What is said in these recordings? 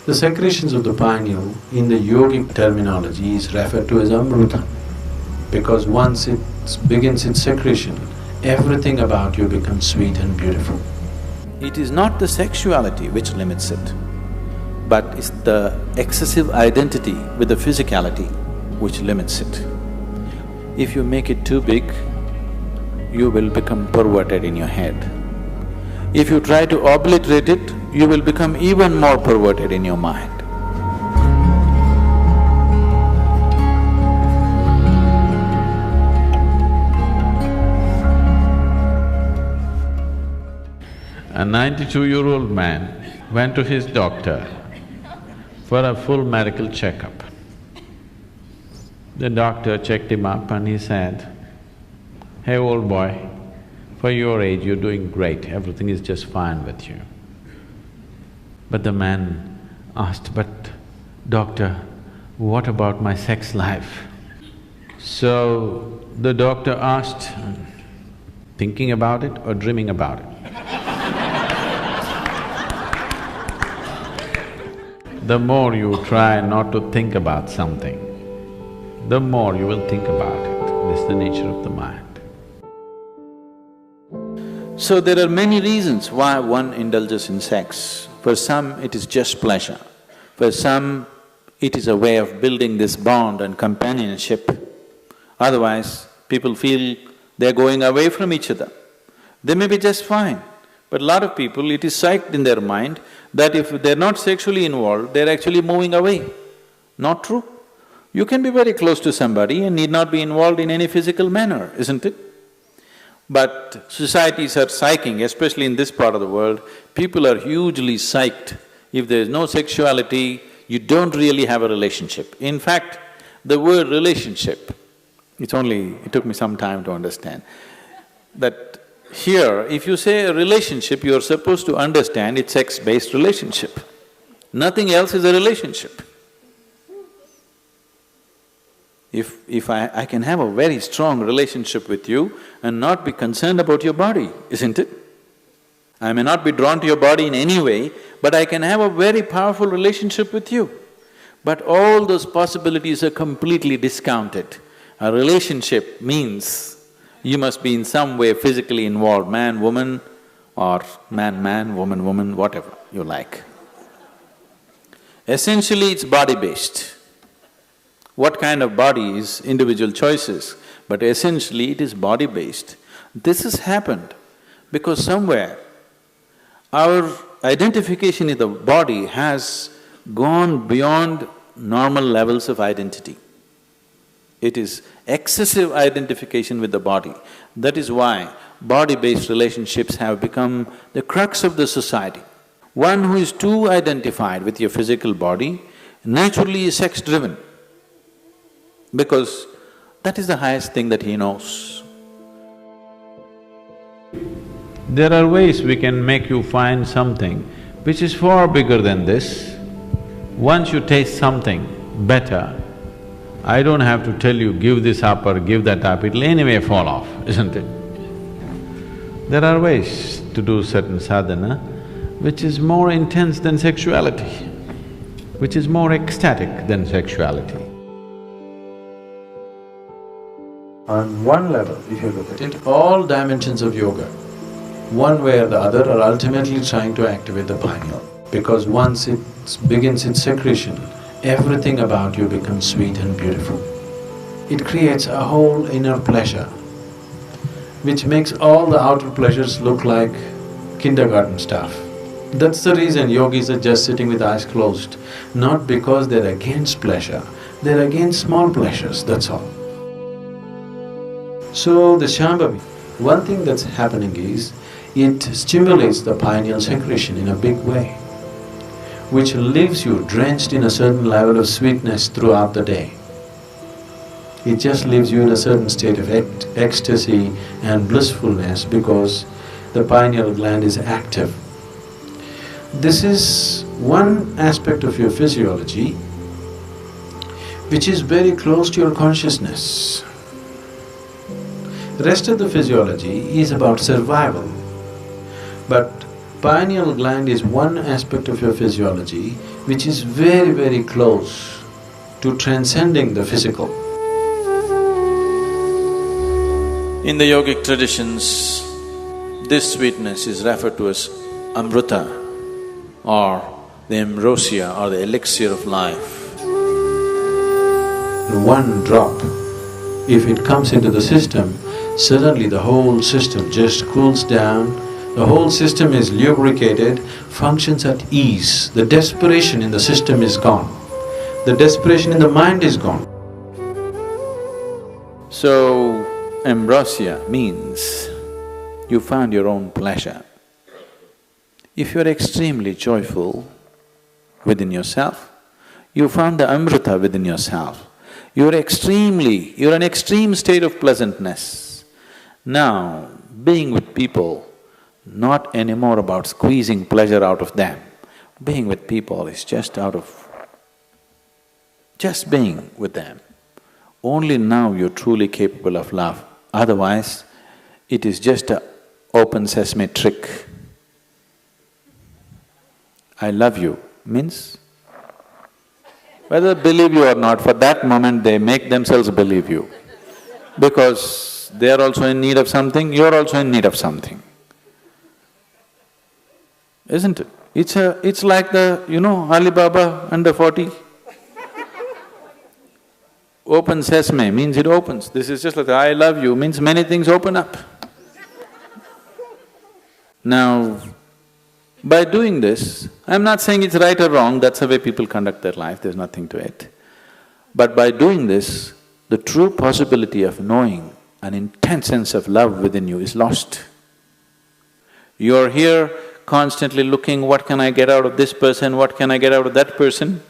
The secretions of the pineal in the yogic terminology is referred to as amruta, because once it begins its secretion, everything about you becomes sweet and beautiful. It is not the sexuality which limits it, but it's the excessive identity with the physicality which limits it. If you make it too big, you will become perverted in your head. If you try to obliterate it, you will become even more perverted in your mind. A 92-year-old man went to his doctor for a full medical checkup. The doctor checked him up and he said, "Hey, old boy, for your age you're doing great, everything is just fine with you." But the man asked, "But doctor, what about my sex life?" So the doctor asked, "Thinking about it or dreaming about it?" The more you try not to think about something, the more you will think about it. This is the nature of the mind. So there are many reasons why one indulges in sex. For some, it is just pleasure. For some, it is a way of building this bond and companionship. Otherwise, people feel they're going away from each other. They may be just fine, but a lot of people, it is psyched in their mind that if they're not sexually involved, they're actually moving away. Not true. You can be very close to somebody and need not be involved in any physical manner, isn't it? But societies are psyching, especially in this part of the world, people are hugely psyched. If there's no sexuality, you don't really have a relationship. In fact, the word relationship, it took me some time to understand that here, if you say a relationship, you're supposed to understand it's sex-based relationship. Nothing else is a relationship. If I can have a very strong relationship with you and not be concerned about your body, isn't it? I may not be drawn to your body in any way, but I can have a very powerful relationship with you. But all those possibilities are completely discounted. A relationship means you must be in some way physically involved, man, woman, or man, woman, woman, whatever you like. Essentially, it's body-based. What kind of body is individual choices, but essentially it is body-based. This has happened because somewhere our identification in the body has gone beyond normal levels of identity. It is excessive identification with the body. That is why body-based relationships have become the crux of the society. One who is too identified with your physical body naturally is sex-driven, because that is the highest thing that he knows. There are ways we can make you find something which is far bigger than this. Once you taste something better, I don't have to tell you, give this up or give that up, it'll anyway fall off, isn't it? There are ways to do certain sadhana which is more intense than sexuality, which is more ecstatic than sexuality. On one level, if you look at it, all dimensions of yoga, one way or the other, are ultimately trying to activate the pineal. Because once it begins its secretion, everything about you becomes sweet and beautiful. It creates a whole inner pleasure, which makes all the outer pleasures look like kindergarten stuff. That's the reason yogis are just sitting with eyes closed, not because they're against pleasure, they're against small pleasures, that's all. So the Shambhavi, one thing that's happening is, it stimulates the pineal secretion in a big way, which leaves you drenched in a certain level of sweetness throughout the day. It just leaves you in a certain state of ecstasy and blissfulness because the pineal gland is active. This is one aspect of your physiology which is very close to your consciousness. The rest of the physiology is about survival, but pineal gland is one aspect of your physiology which is very, very close to transcending the physical. In the yogic traditions, this sweetness is referred to as amrita or the ambrosia or the elixir of life. One drop, if it comes into the system, suddenly the whole system just cools down, the whole system is lubricated, functions at ease, the desperation in the system is gone, the desperation in the mind is gone. So, ambrosia means you found your own pleasure. If you're extremely joyful within yourself, you found the amrita within yourself. You're an extreme state of pleasantness. Now, being with people, not anymore about squeezing pleasure out of them. Being with people is just being with them. Only now you're truly capable of love. Otherwise, it is just a open sesame trick. I love you means, whether they believe you or not, for that moment they make themselves believe you. Because they are also in need of something, you're also in need of something. Isn't it? It's like Alibaba under 40. Open sesame means it opens. This is just like the I love you means many things open up. Now, by doing this, I'm not saying it's right or wrong, that's the way people conduct their life, there's nothing to it. But by doing this, the true possibility of knowing an intense sense of love within you is lost. You're here constantly looking, what can I get out of this person, what can I get out of that person?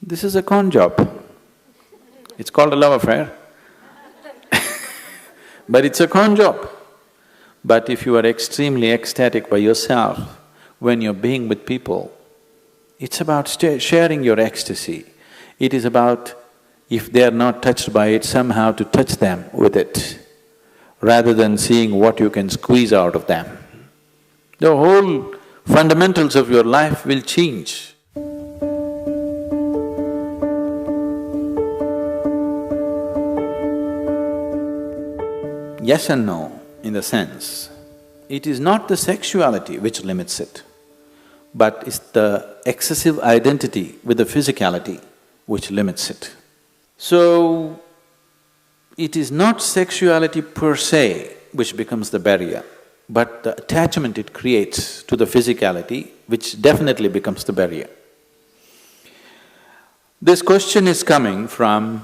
This is a con job. It's called a love affair. But it's a con job. But if you are extremely ecstatic by yourself, when you're being with people, it's about sharing your ecstasy. It is about, if they are not touched by it, somehow to touch them with it, rather than seeing what you can squeeze out of them. The whole fundamentals of your life will change. Yes and no. In the sense, it is not the sexuality which limits it, but it's the excessive identity with the physicality which limits it. So, it is not sexuality per se which becomes the barrier, but the attachment it creates to the physicality which definitely becomes the barrier. This question is coming from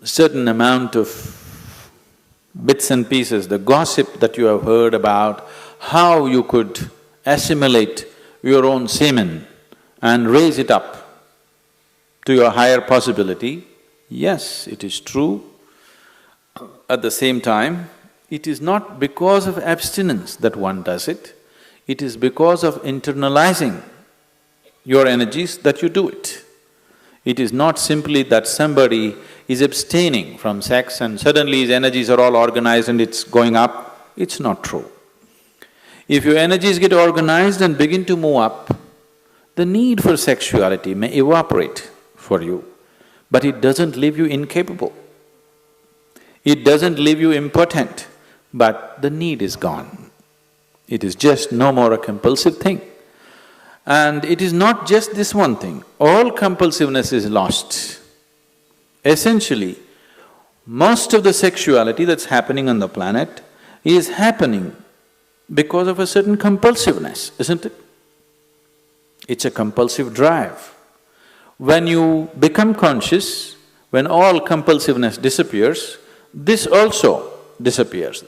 a certain amount of bits and pieces, the gossip that you have heard about how you could assimilate your own semen and raise it up to your higher possibility. Yes, it is true. At the same time, it is not because of abstinence that one does it, it is because of internalizing your energies that you do it. It is not simply that somebody is abstaining from sex and suddenly his energies are all organized and it's going up. It's not true. If your energies get organized and begin to move up, the need for sexuality may evaporate for you, but it doesn't leave you incapable. It doesn't leave you impotent, but the need is gone. It is just no more a compulsive thing. And it is not just this one thing, all compulsiveness is lost. Essentially, most of the sexuality that's happening on the planet is happening because of a certain compulsiveness, isn't it? It's a compulsive drive. When you become conscious, when all compulsiveness disappears, this also disappears.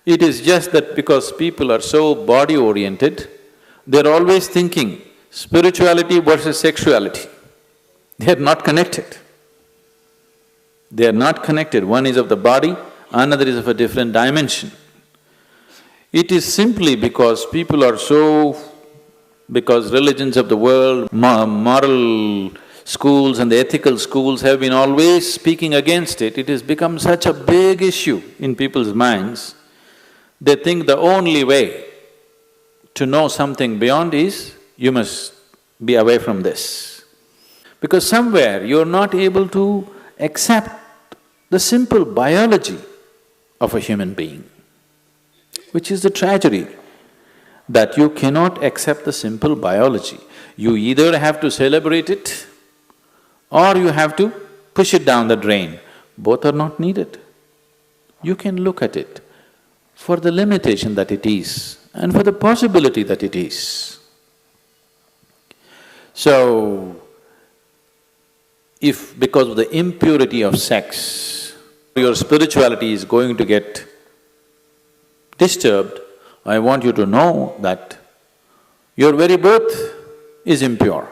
It is just that because people are so body-oriented, they're always thinking spirituality versus sexuality. They are not connected. They are not connected. One is of the body, another is of a different dimension. It is simply because people are so… because religions of the world, moral schools and the ethical schools have been always speaking against it, it has become such a big issue in people's minds. They think the only way to know something beyond is, you must be away from this. Because somewhere you're not able to accept the simple biology of a human being, which is the tragedy, that you cannot accept the simple biology. You either have to celebrate it or you have to push it down the drain. Both are not needed. You can look at it for the limitation that it is and for the possibility that it is. So, if because of the impurity of sex, your spirituality is going to get disturbed, I want you to know that your very birth is impure.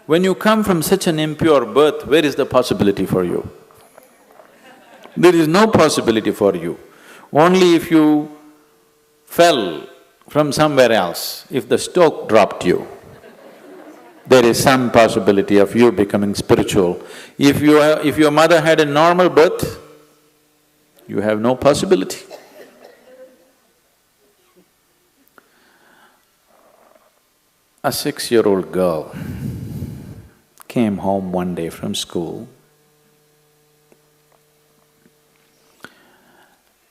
When you come from such an impure birth, where is the possibility for you? There is no possibility for you. Only if you fell from somewhere else, if the stoke dropped you, there is some possibility of you becoming spiritual. If your mother had a normal birth, you have no possibility. A 6-year-old girl came home one day from school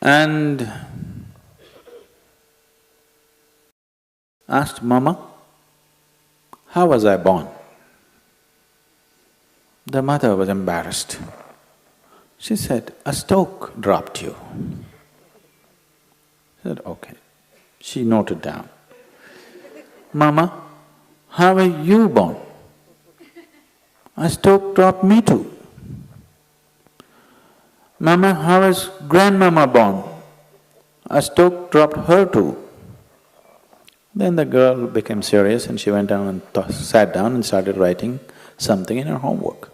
and asked, "Mama, how was I born?" The mother was embarrassed. She said, "A stoke dropped you." She said, "Okay." She noted down. "Mama, how were you born?" "A stoke dropped me too." "Mama, how was grandmama born?" "A stoke dropped her too." Then the girl became serious and she went down and sat down and started writing something in her homework.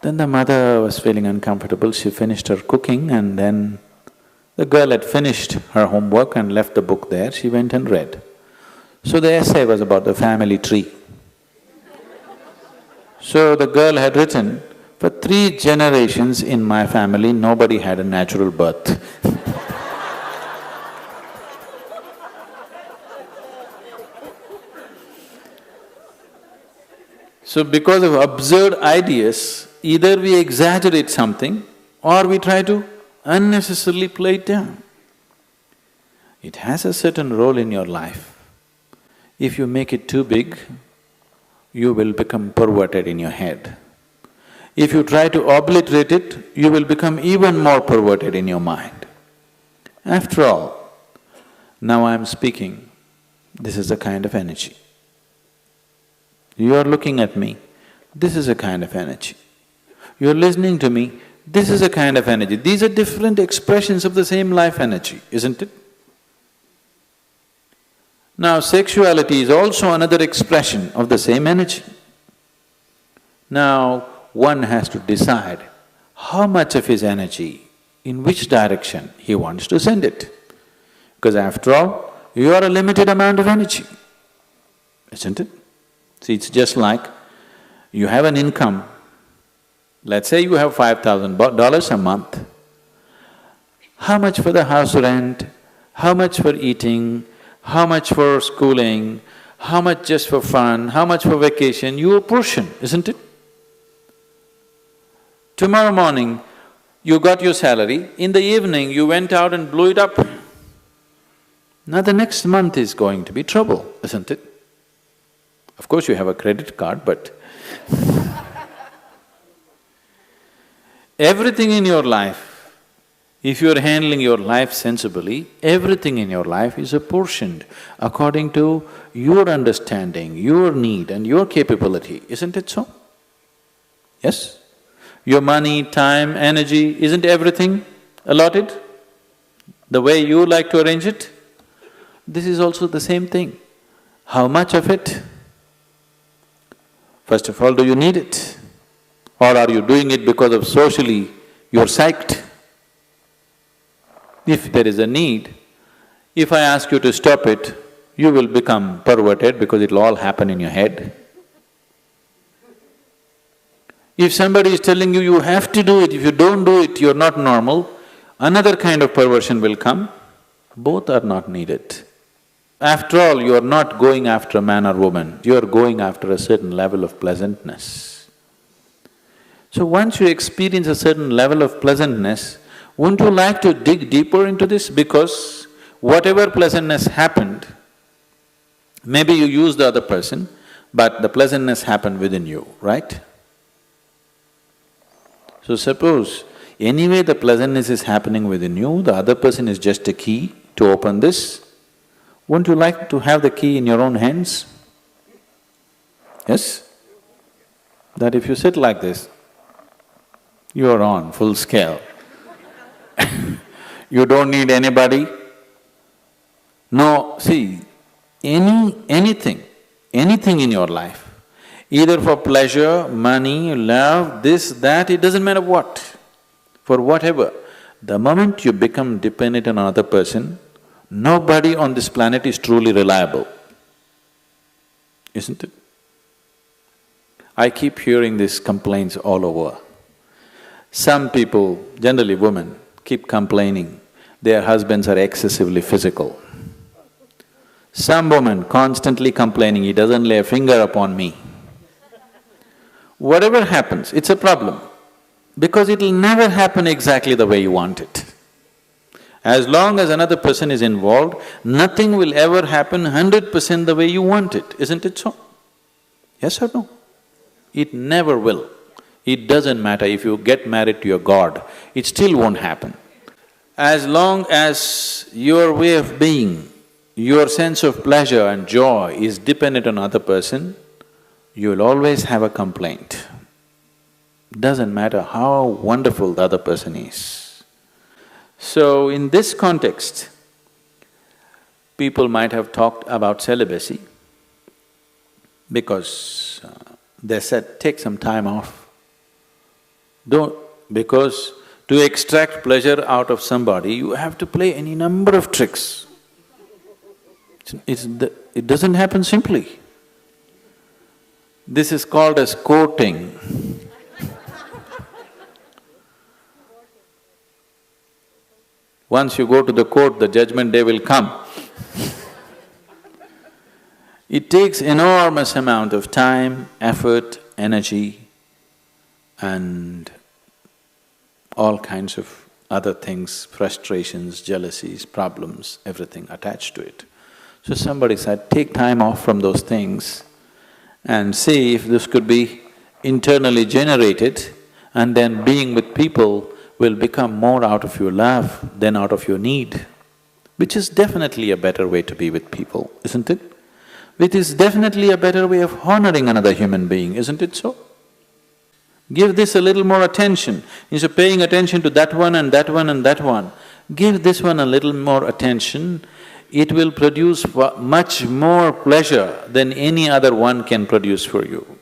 Then the mother was feeling uncomfortable, she finished her cooking and then the girl had finished her homework and left the book there, she went and read. So the essay was about the family tree. So the girl had written, "For 3 generations in my family, nobody had a natural birth." So because of absurd ideas, either we exaggerate something or we try to unnecessarily play it down. It has a certain role in your life. If you make it too big, you will become perverted in your head. If you try to obliterate it, you will become even more perverted in your mind. After all, now I am speaking, this is a kind of energy. You are looking at me, this is a kind of energy. You are listening to me, this is a kind of energy. These are different expressions of the same life energy, isn't it? Now, sexuality is also another expression of the same energy. Now, one has to decide how much of his energy, in which direction he wants to send it. Because after all, you are a limited amount of energy, isn't it? See, it's just like you have an income, let's say you have $5,000 a month. How much for the house rent, how much for eating, how much for schooling, how much just for fun, how much for vacation, you apportion, isn't it? Tomorrow morning, you got your salary, in the evening you went out and blew it up. Now the next month is going to be trouble, isn't it? Of course you have a credit card, but everything in your life, if you're handling your life sensibly, everything in your life is apportioned according to your understanding, your need and your capability, isn't it so? Yes? Your money, time, energy, isn't everything allotted the way you like to arrange it? This is also the same thing. How much of it? First of all, do you need it? Or are you doing it because of socially you're psyched? If there is a need, if I ask you to stop it, you will become perverted because it'll all happen in your head. If somebody is telling you, you have to do it, if you don't do it, you're not normal, another kind of perversion will come. Both are not needed. After all, you are not going after a man or woman, you are going after a certain level of pleasantness. So once you experience a certain level of pleasantness, wouldn't you like to dig deeper into this? Because whatever pleasantness happened, maybe you used the other person, but the pleasantness happened within you, right? So suppose anyway the pleasantness is happening within you, the other person is just a key to open this, wouldn't you like to have the key in your own hands? Yes? That if you sit like this, you are on full scale. You don't need anybody. No, see, anything in your life, either for pleasure, money, love, this, that, it doesn't matter what, for whatever, the moment you become dependent on another person, nobody on this planet is truly reliable, isn't it? I keep hearing these complaints all over. Some people, generally women, keep complaining their husbands are excessively physical. Some woman constantly complaining, he doesn't lay a finger upon me. Whatever happens, it's a problem, because it'll never happen exactly the way you want it. As long as another person is involved, nothing will ever happen 100% the way you want it, isn't it so? Yes or no? It never will. It doesn't matter if you get married to your god, it still won't happen. As long as your way of being, your sense of pleasure and joy is dependent on another person, you will always have a complaint. Doesn't matter how wonderful the other person is. So in this context, people might have talked about celibacy because they said, take some time off. Because to extract pleasure out of somebody, you have to play any number of tricks. It doesn't happen simply. This is called as courting. Once you go to the court, the judgment day will come. It takes enormous amount of time, effort, energy, and all kinds of other things, frustrations, jealousies, problems, everything attached to it. So somebody said, take time off from those things and see if this could be internally generated, and then being with people will become more out of your love than out of your need, which is definitely a better way to be with people, isn't it? It is definitely a better way of honoring another human being, isn't it so? Give this a little more attention. Instead of paying attention to that one and that one and that one, give this one a little more attention. It will produce much more pleasure than any other one can produce for you.